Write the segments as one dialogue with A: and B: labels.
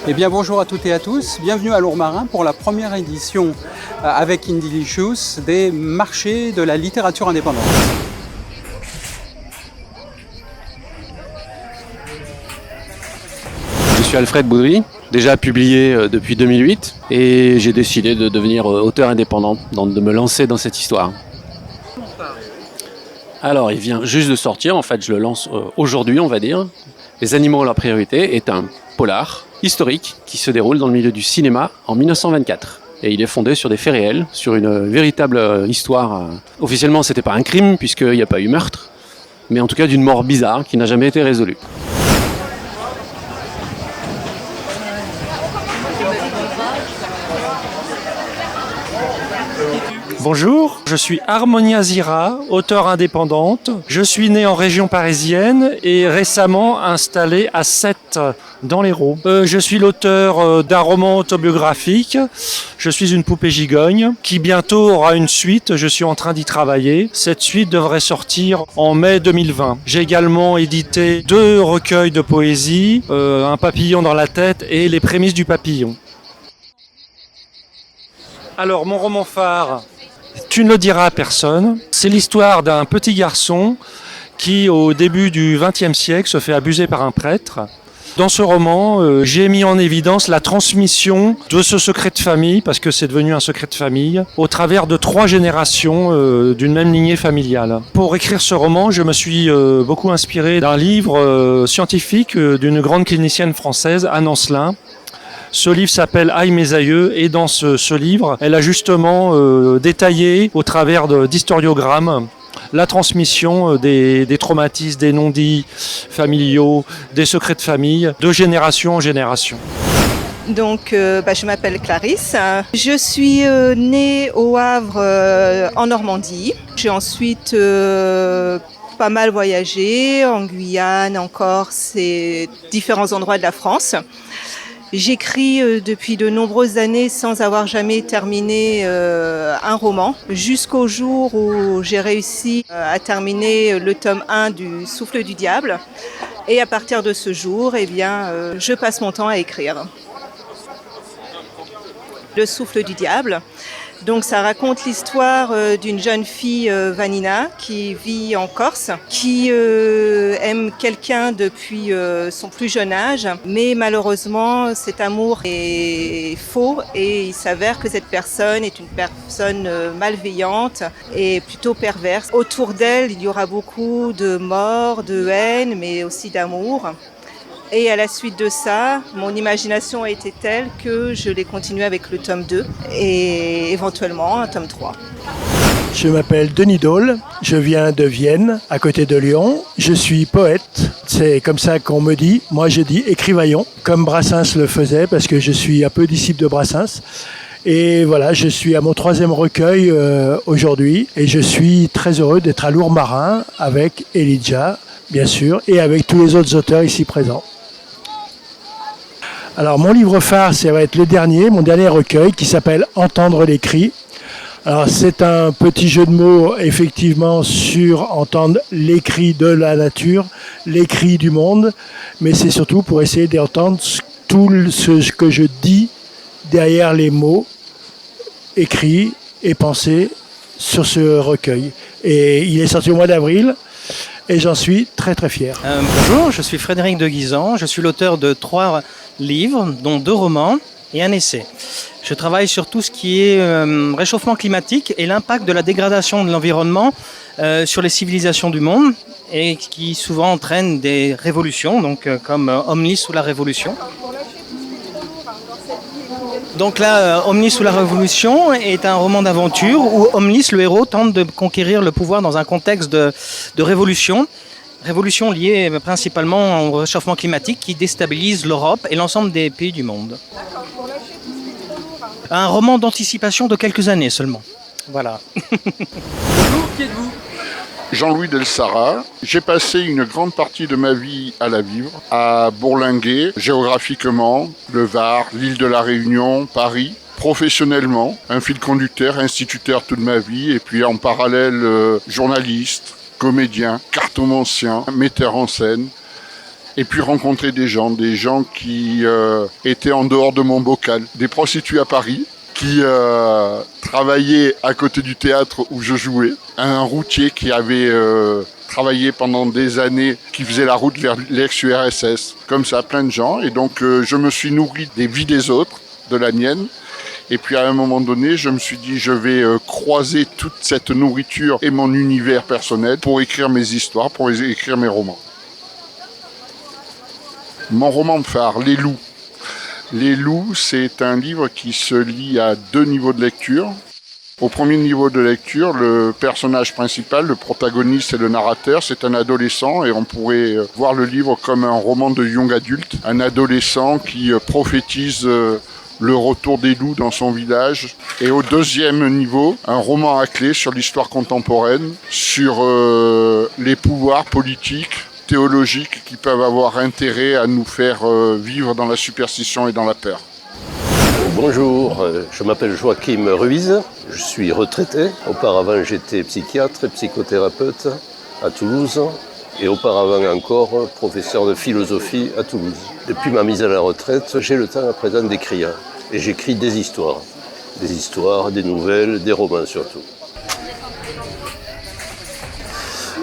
A: Eh bien bonjour à toutes et à tous, bienvenue à Lourmarin pour la première édition avec Indilicious des marchés de la littérature indépendante.
B: Je suis Alfred Boudry, déjà publié depuis 2008 et j'ai décidé de devenir auteur indépendant, donc de me lancer dans cette histoire. Alors il vient juste de sortir, en fait je le lance aujourd'hui on va dire. Les animaux ont la priorité est un polar historique qui se déroule dans le milieu du cinéma en 1924. Et il est fondé sur des faits réels, sur une véritable histoire. Officiellement c'était pas un crime puisqu'il n'y a pas eu meurtre, mais en tout cas d'une mort bizarre qui n'a jamais été résolue.
C: Bonjour, je suis Harmonia Zira, auteure indépendante. Je suis née en région parisienne et récemment installée à Sète, dans l'Hérault. Je suis l'auteur d'un roman autobiographique. Je suis une poupée gigogne qui bientôt aura une suite. Je suis en train d'y travailler. Cette suite devrait sortir en mai 2020. J'ai également édité 2 recueils de poésie, Un papillon dans la tête et Les prémices du papillon. Alors, mon roman phare, tu ne le diras à personne. C'est l'histoire d'un petit garçon qui, au début du XXe siècle, se fait abuser par un prêtre. Dans ce roman, j'ai mis en évidence la transmission de ce secret de famille, parce que c'est devenu un secret de famille, au travers de 3 générations d'une même lignée familiale. Pour écrire ce roman, je me suis beaucoup inspiré d'un livre scientifique d'une grande clinicienne française, Anne Ancelin. Ce livre s'appelle Aïe mes aïeux et dans ce livre, elle a justement détaillé au travers d'historiogrammes la transmission des traumatismes, des non-dits familiaux, des secrets de famille, de génération en génération.
D: Donc, je m'appelle Clarisse. Je suis née au Havre en Normandie. J'ai ensuite pas mal voyagé en Guyane, en Corse et différents endroits de la France. J'écris depuis de nombreuses années sans avoir jamais terminé un roman, jusqu'au jour où j'ai réussi à terminer le tome 1 du Souffle du Diable. Et à partir de ce jour, je passe mon temps à écrire. Le Souffle du Diable. Donc ça raconte l'histoire d'une jeune fille, Vanina, qui vit en Corse, qui aime quelqu'un depuis son plus jeune âge, mais malheureusement cet amour est faux et il s'avère que cette personne est une personne malveillante et plutôt perverse. Autour d'elle, il y aura beaucoup de morts, de haine, mais aussi d'amour. Et à la suite de ça, mon imagination a été telle que je l'ai continué avec le tome 2 et éventuellement un tome 3.
E: Je m'appelle Denis Dole, je viens de Vienne, à côté de Lyon. Je suis poète, c'est comme ça qu'on me dit. Moi je dis écrivaillon, comme Brassens le faisait, parce que je suis un peu disciple de Brassens. Et voilà, je suis à mon 3e recueil aujourd'hui et je suis très heureux d'être à Lourmarin avec Elijah, bien sûr, et avec tous les autres auteurs ici présents. Alors mon livre phare, ça va être le dernier, mon dernier recueil qui s'appelle Entendre les cris. Alors c'est un petit jeu de mots effectivement sur entendre les cris de la nature, les cris du monde, mais c'est surtout pour essayer d'entendre tout ce que je dis derrière les mots écrits et pensés sur ce recueil. Et il est sorti au mois d'avril. Et j'en suis très très fier.
F: Bonjour, je suis Frédéric de Guisan, je suis l'auteur de 3 livres, dont 2 romans et un essai. Je travaille sur tout ce qui est réchauffement climatique et l'impact de la dégradation de l'environnement sur les civilisations du monde et qui souvent entraîne des révolutions, donc comme Omnis ou la Révolution. Donc là, Omnis ou la Révolution est un roman d'aventure où Omnis, le héros, tente de conquérir le pouvoir dans un contexte de révolution. Révolution liée principalement au réchauffement climatique qui déstabilise l'Europe et l'ensemble des pays du monde. Un roman d'anticipation de quelques années seulement. Voilà.
A: Bonjour, qui êtes-vous ?
G: Jean-Louis Delsara. J'ai passé une grande partie de ma vie à la vivre, à Bourlinguer, géographiquement, le Var, l'île de la Réunion, Paris. Professionnellement, un fil conducteur, instituteur toute ma vie, et puis en parallèle, journaliste, comédien, cartomancien, metteur en scène. Et puis rencontrer des gens qui étaient en dehors de mon bocal, des prostituées à Paris, qui travaillait à côté du théâtre où je jouais, un routier qui avait travaillé pendant des années, qui faisait la route vers l'ex-URSS, comme ça, plein de gens. Et donc je me suis nourri des vies des autres, de la mienne. Et puis à un moment donné, je me suis dit, je vais croiser toute cette nourriture et mon univers personnel pour écrire mes histoires, pour écrire mes romans. Mon roman phare, Les Loups. Les Loups, c'est un livre qui se lit à 2 niveaux de lecture. Au premier niveau de lecture, le personnage principal, le protagoniste et le narrateur, c'est un adolescent et on pourrait voir le livre comme un roman de young adulte. Un adolescent qui prophétise le retour des loups dans son village. Et au deuxième niveau, un roman à clé sur l'histoire contemporaine, sur les pouvoirs politiques, théologiques qui peuvent avoir intérêt à nous faire vivre dans la superstition et dans la peur.
H: Bonjour, je m'appelle Joachim Ruiz, je suis retraité. Auparavant, j'étais psychiatre et psychothérapeute à Toulouse et auparavant encore professeur de philosophie à Toulouse. Depuis ma mise à la retraite, j'ai le temps à présent d'écrire et j'écris des histoires, des nouvelles, des romans surtout.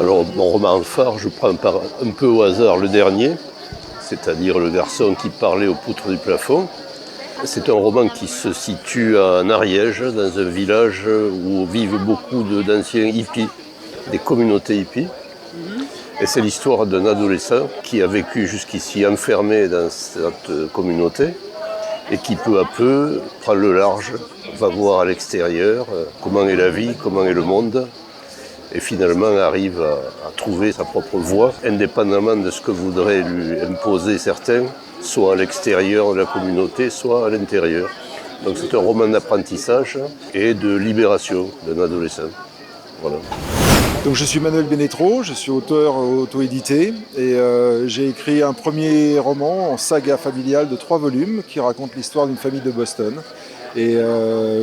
H: Alors, mon roman phare, je prends un peu au hasard le dernier, c'est-à-dire Le garçon qui parlait aux poutres du plafond. C'est un roman qui se situe en Ariège, dans un village où vivent beaucoup d'anciens hippies, des communautés hippies. Et c'est l'histoire d'un adolescent qui a vécu jusqu'ici enfermé dans cette communauté et qui peu à peu prend le large, va voir à l'extérieur comment est la vie, comment est le monde. Et finalement arrive à trouver sa propre voie, indépendamment de ce que voudraient lui imposer certains, soit à l'extérieur de la communauté, soit à l'intérieur. Donc c'est un roman d'apprentissage et de libération d'un adolescent. Voilà.
I: Donc je suis Manuel Benetro, je suis auteur auto-édité et j'ai écrit un premier roman en saga familiale de 3 volumes qui raconte l'histoire d'une famille de Boston et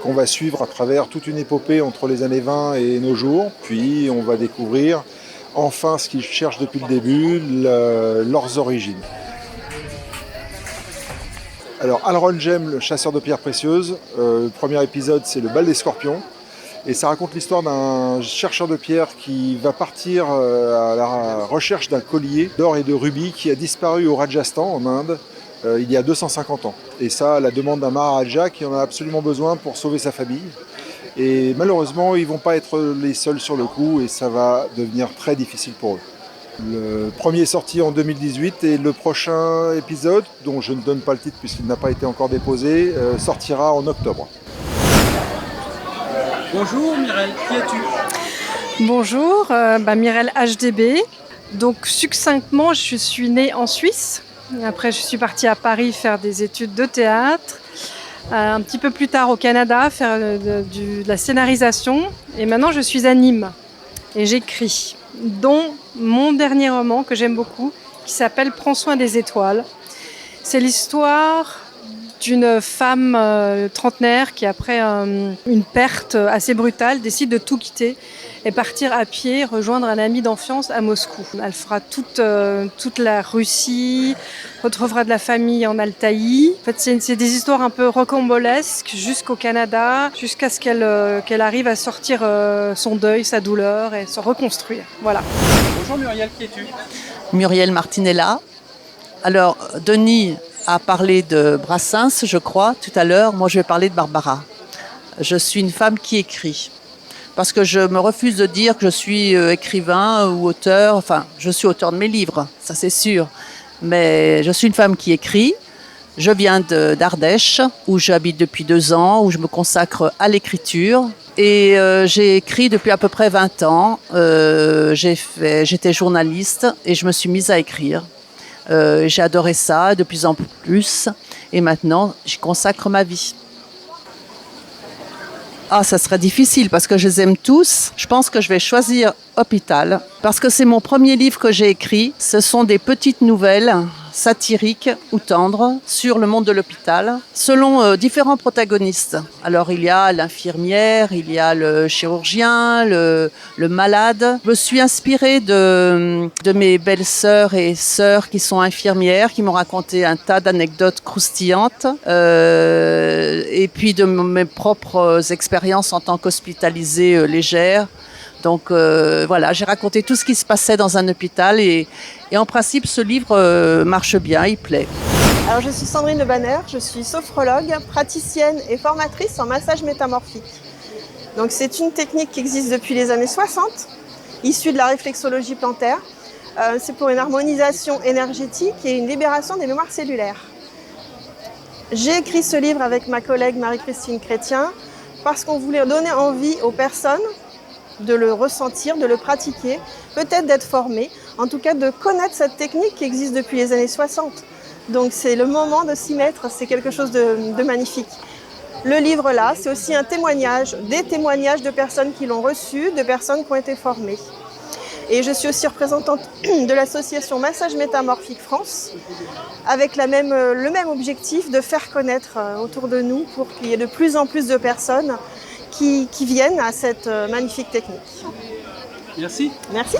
I: qu'on va suivre à travers toute une épopée entre les années 20 et nos jours. Puis on va découvrir enfin ce qu'ils cherchent depuis le début, leurs origines. Alors Alron Jem, le chasseur de pierres précieuses, le premier épisode c'est le bal des scorpions. Et ça raconte l'histoire d'un chercheur de pierres qui va partir à la recherche d'un collier d'or et de rubis qui a disparu au Rajasthan en Inde il y a 250 ans. Et ça, à la demande d'un Maharaja qui en a absolument besoin pour sauver sa famille. Et malheureusement, ils ne vont pas être les seuls sur le coup et ça va devenir très difficile pour eux. Le premier est sorti en 2018 et le prochain épisode, dont je ne donne pas le titre puisqu'il n'a pas été encore déposé, sortira en octobre.
A: Bonjour Mireille, qui es-tu ?
J: Bonjour, Mireille HDB. Donc succinctement, je suis née en Suisse. Après, je suis partie à Paris faire des études de théâtre. Un petit peu plus tard au Canada, faire de la scénarisation. Et maintenant, je suis à Nîmes et j'écris, dont mon dernier roman que j'aime beaucoup, qui s'appelle « Prends soin des étoiles ». C'est l'histoire d'une femme trentenaire qui, après une perte assez brutale, décide de tout quitter et partir à pied, rejoindre un ami d'enfance à Moscou. Elle fera toute la Russie, retrouvera de la famille en Altaï. En fait, c'est des histoires un peu rocambolesques jusqu'au Canada, jusqu'à ce qu'elle arrive à sortir son deuil, sa douleur et se reconstruire. Voilà.
A: Bonjour Muriel, qui es-tu ?
K: Muriel Martinella. Alors, Denis a parlé de Brassens, je crois, tout à l'heure. Moi, je vais parler de Barbara. Je suis une femme qui écrit. Parce que je me refuse de dire que je suis écrivain ou auteur. Enfin, je suis auteur de mes livres, ça c'est sûr. Mais je suis une femme qui écrit. Je viens d'Ardèche, où j'habite depuis 2 ans, où je me consacre à l'écriture. Et j'ai écrit depuis à peu près 20 ans. J'étais journaliste et je me suis mise à écrire. J'ai adoré ça de plus en plus. Et maintenant, j'y consacre ma vie. Ah, ça serait difficile parce que je les aime tous. Je pense que je vais choisir Hôpital parce que c'est mon premier livre que j'ai écrit. Ce sont des petites nouvelles satirique ou tendre sur le monde de l'hôpital, selon différents protagonistes. Alors il y a l'infirmière, il y a le chirurgien, le malade. Je me suis inspirée de mes belles-sœurs et sœurs qui sont infirmières, qui m'ont raconté un tas d'anecdotes croustillantes, et puis de mes propres expériences en tant qu'hospitalisée légère. Donc voilà, j'ai raconté tout ce qui se passait dans un hôpital et en principe ce livre marche bien, il plaît.
L: Alors je suis Sandrine Le Banner, je suis sophrologue, praticienne et formatrice en massage métamorphique. Donc c'est une technique qui existe depuis les années 60, issue de la réflexologie plantaire. C'est pour une harmonisation énergétique et une libération des mémoires cellulaires. J'ai écrit ce livre avec ma collègue Marie-Christine Chrétien parce qu'on voulait donner envie aux personnes de le ressentir, de le pratiquer, peut-être d'être formé, en tout cas de connaître cette technique qui existe depuis les années 60. Donc c'est le moment de s'y mettre, c'est quelque chose de magnifique. Le livre là, c'est aussi un témoignage, des témoignages de personnes qui l'ont reçu, de personnes qui ont été formées. Et je suis aussi représentante de l'association Massage Métamorphique France, avec le même objectif de faire connaître autour de nous pour qu'il y ait de plus en plus de personnes qui viennent à cette magnifique technique.
A: Merci.
L: Merci.